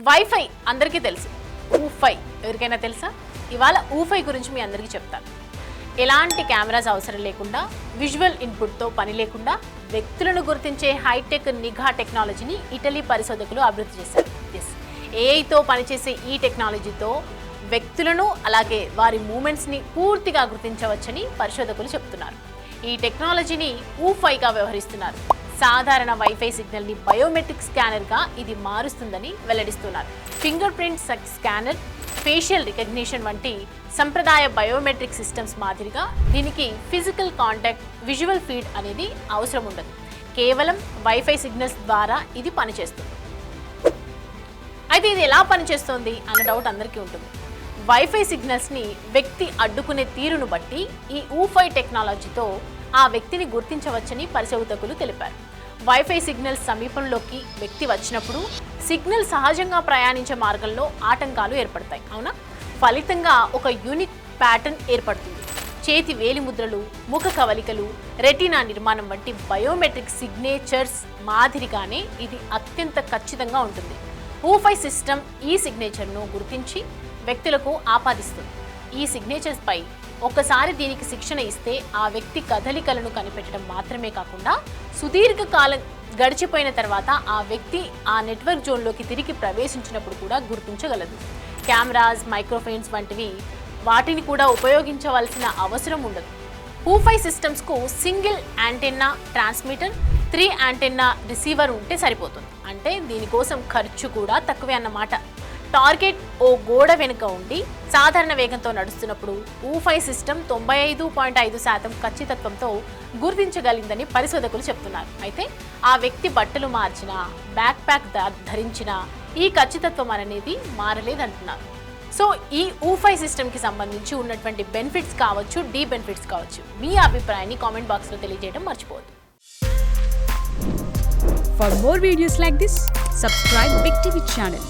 Wifi అందరికీ తెలుసు, ఊఫై ఎవరికైనా తెలుసా? ఇవాళ ఊఫై గురించి మీ అందరికీ చెప్తాను. ఎలాంటి కెమెరాస్ అవసరం లేకుండా, విజువల్ ఇన్పుట్తో పని లేకుండా వ్యక్తులను గుర్తించే హైటెక్ నిఘా టెక్నాలజీని ఇటలీ పరిశోధకులు అభివృద్ధి చేశారు. ఏఐతో పనిచేసే ఈ టెక్నాలజీతో వ్యక్తులను అలాగే వారి మూమెంట్స్ని పూర్తిగా గుర్తించవచ్చని పరిశోధకులు చెప్తున్నారు. ఈ టెక్నాలజీని ఊఫైగా వ్యవహరిస్తున్నారు. సాధారణ వైఫై సిగ్నల్ని బయోమెట్రిక్ స్కానర్గా ఇది మారుస్తుందని వెల్లడిస్తున్నారు. Finger print scanner, facial recognition వంటి సంప్రదాయ బయోమెట్రిక్ సిస్టమ్స్ మాదిరిగా దీనికి ఫిజికల్ కాంటాక్ట్, విజువల్ ఫీడ్ అనేది అవసరం ఉండదు. కేవలం వైఫై సిగ్నల్స్ ద్వారా ఇది పనిచేస్తుంది. అయితే ఇది ఎలా పనిచేస్తుంది అన్న డౌట్ అందరికీ ఉంటుంది. వైఫై సిగ్నల్స్ని వ్యక్తి అడ్డుకునే తీరును బట్టి ఈ ఊఫై టెక్నాలజీతో ఆ వ్యక్తిని గుర్తించవచ్చని పరిశోధకులు తెలిపారు. వైఫై సిగ్నల్స్ సమీపంలోకి వ్యక్తి వచ్చినప్పుడు సిగ్నల్ సహజంగా ప్రయాణించే మార్గంలో ఆటంకాలు ఏర్పడతాయి. అవునా? ఫలితంగా ఒక యూనిక్ ప్యాటర్న్ ఏర్పడుతుంది. చేతి వేలి ముద్రలు, ముఖ కవలికలు, రెటీనా నిర్మాణం వంటి బయోమెట్రిక్ సిగ్నేచర్స్ మాదిరిగానే ఇది అత్యంత ఖచ్చితంగా ఉంటుంది. ఊఫై సిస్టమ్ ఈ సిగ్నేచర్ను గుర్తించి వ్యక్తులకు ఆపాదిస్తుంది. ఈ సిగ్నేచర్స్ పై ఒకసారి దీనికి శిక్షణ ఇస్తే ఆ వ్యక్తి కదలికలను కనిపెట్టడం మాత్రమే కాకుండా సుదీర్ఘ కాలం గడిచిపోయిన తర్వాత ఆ వ్యక్తి ఆ నెట్వర్క్ జోన్లోకి తిరిగి ప్రవేశించినప్పుడు కూడా గుర్తించగలదు. కెమెరాస్, మైక్రోఫోన్స్ వంటివి వాటిని కూడా ఉపయోగించవలసిన అవసరం ఉండదు. ఊఫై సిస్టమ్స్కు single antenna transmitter, 3 antenna receiver ఉంటే సరిపోతుంది. అంటే దీనికోసం ఖర్చు కూడా తక్కువే అన్నమాట. టార్గెట్ ఓ గోడ వెనుక ఉండి సాధారణ వేగంతో నడుస్తున్నప్పుడు ఊఫై సిస్టమ్ 95.5% ఖచ్చితత్వంతో గుర్తించగలిగిందని పరిశోధకులు చెప్తున్నారు. అయితే ఆ వ్యక్తి బట్టలు మార్చినా, బ్యాక్ ప్యాక్ ధరించినా ఈ ఖచ్చితత్వం అనేది మారలేదంటున్నారు. సో ఈ ఊఫై సిస్టమ్కి సంబంధించి ఉన్నటువంటి బెనిఫిట్స్ కావచ్చు, డీ బెనిఫిట్స్ కావచ్చు, మీ అభిప్రాయాన్ని కామెంట్ బాక్స్లో తెలియజేయడం మర్చిపోవద్దు. For more videos like this, subscribe Big TV channel.